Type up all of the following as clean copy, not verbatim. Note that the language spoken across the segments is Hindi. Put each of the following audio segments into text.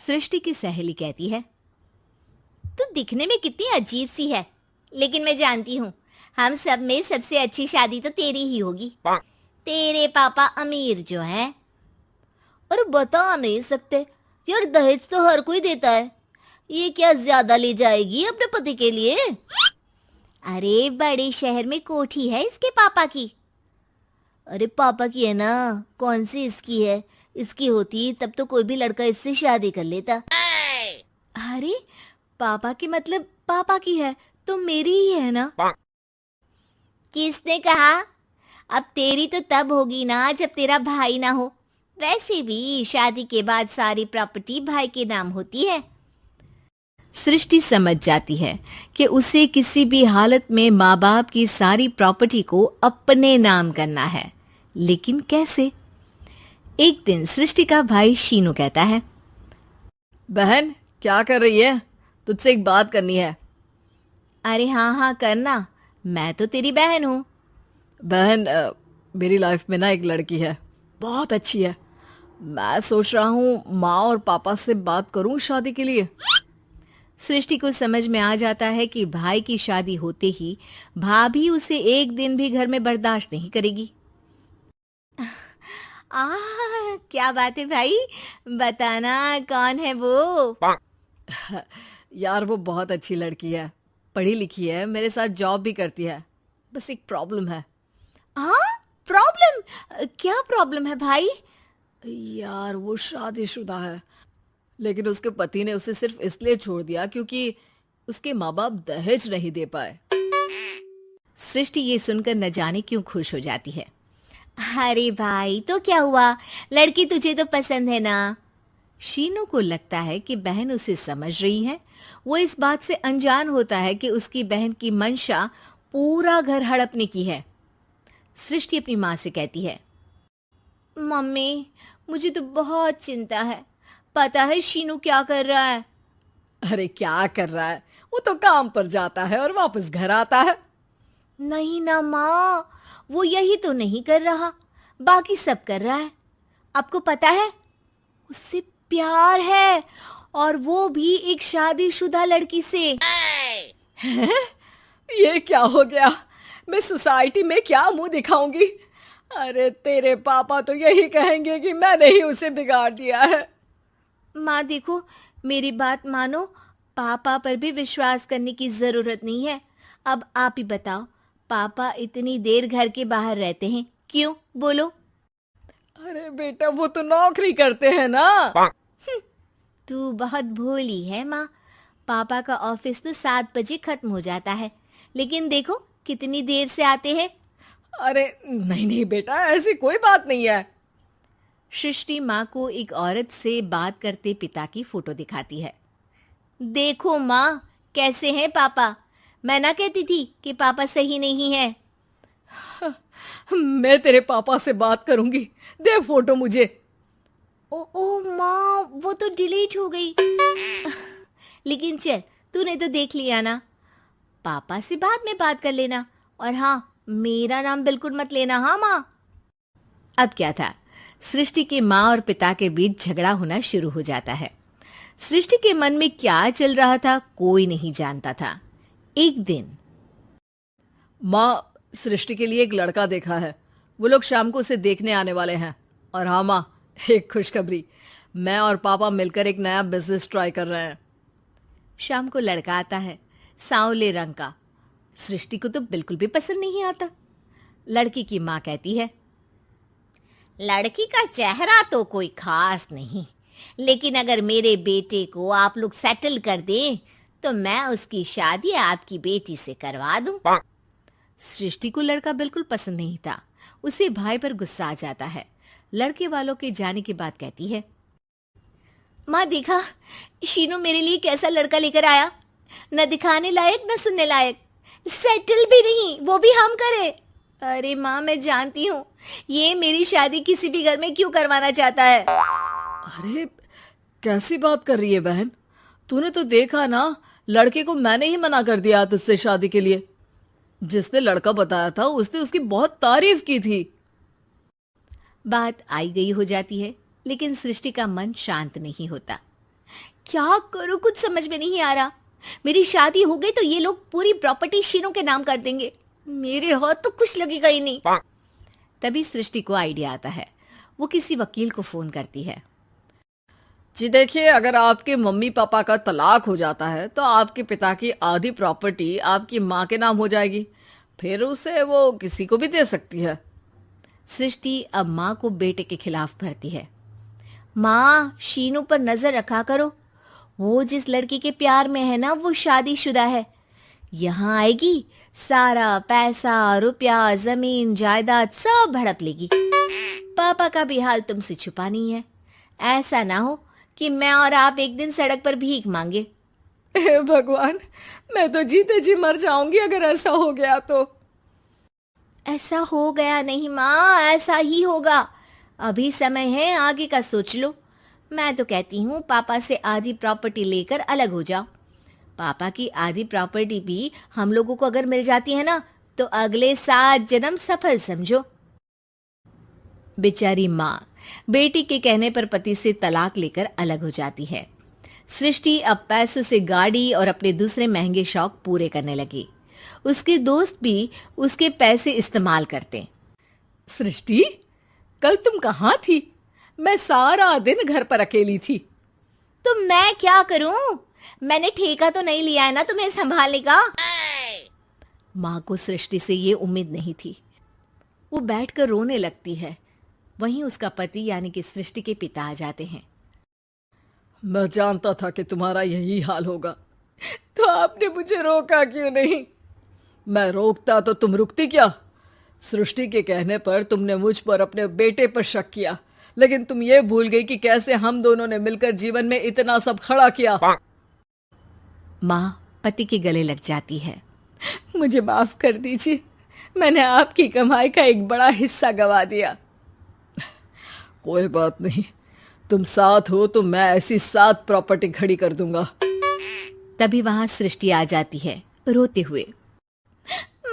सृष्टि की सहेली कहती है, तू दिखने में कितनी अजीब सी है, लेकिन मैं जानती हूँ हम सब में सबसे अच्छी शादी तो तेरी ही होगी। तेरे पापा अमीर जो हैं। और बता नहीं सकते यार, दहेज तो हर कोई देता है, ये क्या ज्यादा ले जाएगी अपने पति के लिए? अरे बड़े शहर में कोठी है इसके पापा की। अरे पापा की है ना, कौन सी इसकी है? इसकी होती तब तो कोई भी लड़का इससे शादी कर लेता। अरे पापा की मतलब पापा की है तो मेरी ही है ना? किसने कहा? अब तेरी तो तब होगी ना जब तेरा भाई ना हो। वैसे भी शादी के बाद सारी प्रॉपर्टी भाई के नाम होती है। सृष्टि समझ जाती है कि उसे किसी भी हालत में माँ बाप की सारी प्रॉपर्टी को अपने नाम करना है, लेकिन कैसे? एक दिन सृष्टि का भाई शीनू कहता है, बहन क्या कर रही है? तुझसे एक बात करनी है। अरे हाँ हाँ करना, मैं तो तेरी बहन हूँ। बहन मेरी लाइफ में ना एक लड़की है, बहुत अच्छी है। मैं सोच रहा हूँ माँ और पापा से बात करूँ शादी के लिए। सृष्टि को समझ में आ जाता है कि भाई की शादी होते ही भाभी उसे एक दिन भी घर में बर्दाश्त नहीं करेगी। क्या बात है भाई, बताना कौन है वो? यार वो बहुत अच्छी लड़की है, पढ़ी लिखी है, मेरे साथ जॉब भी करती है। बस एक प्रॉब्लम है। प्रॉब्लम? क्या प्रॉब्लम है भाई? यार वो शादीशुदा है, लेकिन उसके पति ने उसे सिर्फ इसलिए छोड़ दिया क्योंकि उसके माँ बाप दहेज नहीं दे पाए। सृष्टि ये सुनकर न जाने क्यों खुश हो जाती है। अरे भाई तो क्या हुआ, लड़की तुझे तो पसंद है ना? शीनू को लगता है कि बहन उसे समझ रही है। वो इस बात से अनजान होता है कि उसकी बहन की मंशा पूरा घर हड़पने की है। सृष्टि अपनी माँ से कहती है, मम्मी मुझे तो बहुत चिंता है, पता है शीनू क्या कर रहा है? अरे क्या कर रहा है, वो तो काम पर जाता है और वापस घर आता है। नहीं ना माँ, वो यही तो नहीं कर रहा, बाकी सब कर रहा है। आपको पता है उससे प्यार है, और वो भी एक शादीशुदा लड़की से। ये क्या हो गया? मैं सोसाइटी में क्या मुंह दिखाऊंगी? अरे तेरे पापा तो यही कहेंगे कि मैंने ही उसे बिगाड़ दिया है। माँ देखो, मेरी बात मानो, पापा पर भी विश्वास करने की जरूरत नहीं है। अब आप ही बताओ, पापा इतनी देर घर के बाहर रहते हैं क्यों? बोलो। अरे बेटा वो तो नौकरी करते हैं ना। तू बहुत भोली है माँ। पापा का ऑफिस तो 7 बजे खत्म हो जाता है, लेकिन देखो कितनी देर से आते हैं। अरे नहीं नहीं बेटा, ऐसी कोई बात नहीं है। सृष्टि माँ को एक औरत से बात करते पिता की फोटो दिखाती है। देखो माँ, कैसे हैं पापा? मैं ना कहती थी कि पापा सही नहीं है। मैं तेरे पापा से बात करूंगी, दे फोटो मुझे। ओ माँ, वो तो डिलीट हो गई। लेकिन चल, तूने तो देख लिया ना। पापा से बाद में बात कर लेना, और हाँ, मेरा नाम बिल्कुल मत लेना। हाँ माँ। अब क्या था, सृष्टि के माँ और पिता के बीच झगड़ा होना शुरू हो जाता है। सृष्टि के मन में क्या चल रहा था कोई नहीं जानता था। एक दिन, माँ सृष्टि के लिए एक लड़का देखा है, वो लोग शाम को उसे देखने आने वाले हैं। और हाँ माँ, एक खुशखबरी, मैं और पापा मिलकर एक नया बिजनेस ट्राई कर रहे हैं। शाम को लड़का आता है, सांवले रंग का। सृष्टि को तो बिल्कुल भी पसंद नहीं आता। लड़की की माँ कहती है, लड़की का चेहरा तो कोई खास नहीं, लेकिन अगर मेरे बेटे को आप लोग सेटल कर दें तो मैं उसकी शादी आपकी बेटी से करवा दूं। सृष्टि को लड़का बिल्कुल पसंद नहीं था। उसे भाई पर गुस्सा आ जाता है। लड़के वालों के जाने के बाद कहती है, माँ देखा शीनू मेरे लिए कैसा लड़का लेकर आया, न दिखाने लायक न सुनने लायक, सेटल भी नहीं, वो भी हम करे। अरे माँ मैं जानती हूँ ये मेरी शादी किसी भी घर में क्यों करवाना चाहता है। अरे कैसी बात कर रही है बहन, तूने तो देखा ना, लड़के को मैंने ही मना कर दिया तुझसे शादी के लिए। जिसने लड़का बताया था उसने उसकी बहुत तारीफ की थी। बात आई गई हो जाती है, लेकिन सृष्टि का मन शांत नहीं होता। क्या करूं, कुछ समझ में नहीं आ रहा। मेरी शादी हो गई तो ये लोग पूरी प्रॉपर्टी शीनू के नाम कर देंगे, मेरे हाथ तो कुछ लगेगा ही नहीं। तभी सृष्टि को आइडिया आता है। वो किसी वकील को फोन करती है। जी देखिए, अगर आपके मम्मी पापा का तलाक हो जाता है तो आपके पिता की आधी प्रॉपर्टी आपकी माँ के नाम हो जाएगी, फिर उसे वो किसी को भी दे सकती है। सृष्टि अब माँ को बेटे के खिलाफ भरती है। माँ, शीनू पर नजर रखा करो, वो जिस लड़की के प्यार में है ना वो शादीशुदा है। यहाँ आएगी, सारा पैसा रुपया जमीन जायदाद सब हड़प लेगी। पापा का भी हाल तुमसे छुपा नहीं है। ऐसा ना हो कि मैं और आप एक दिन सड़क पर भीख मांगे। हे भगवान, मैं तो जीते जी मर जाऊंगी अगर ऐसा हो गया तो। ऐसा हो गया नहीं माँ, ऐसा ही होगा। अभी समय है, आगे का सोच लो। मैं तो कहती हूँ पापा से आधी प्रॉपर्टी लेकर अलग हो जाओ। पापा की आधी प्रॉपर्टी भी हम लोगों को अगर मिल जाती है ना तो अगले 7 जन्म सफल समझो। बेचारी माँ बेटी के कहने पर पति से तलाक लेकर अलग हो जाती है। सृष्टि अब पैसों से गाड़ी और अपने दूसरे महंगे शौक पूरे करने लगी। उसके दोस्त भी उसके पैसे इस्तेमाल करते। सृष्टि, कल तुम कहाँ थी? मैं सारा दिन घर पर अकेली थी। तो मैं क्या करूं? मैंने ठेका तो नहीं लिया है ना तुम्हें संभालने का। माँ को सृष्टि से ये उम्मीद नहीं थी। वो बैठकर रोने लगती है। वहीं उसका पति यानी कि सृष्टि के पिता आ जाते हैं। मैं जानता था कि तुम्हारा यही हाल होगा, तो आपने मुझे रोका क्यों नहीं? मैं रोकता तो तुम रुकती क्या? सृष्टि के कहने पर तुमने मुझ पर अपने बेटे पर शक किया, लेकिन तुम ये भूल गई कि कैसे हम दोनों ने मिलकर जीवन में इतना सब खड़ा किया। माँ पति के गले लग जाती है। मुझे माफ कर दीजिए, मैंने आपकी कमाई का एक बड़ा हिस्सा गवा दिया। कोई बात नहीं, तुम साथ हो तो मैं ऐसी 7 प्रॉपर्टी खड़ी कर दूंगा। तभी वहां सृष्टि आ जाती है रोते हुए।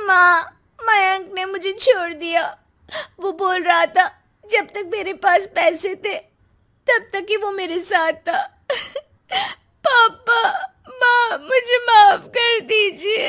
माँ, मयंक ने मुझे छोड़ दिया। वो बोल रहा था जब तक मेरे पास पैसे थे तब तक ही वो मेरे साथ था। पापा, माँ, मुझे माफ कर दीजिए।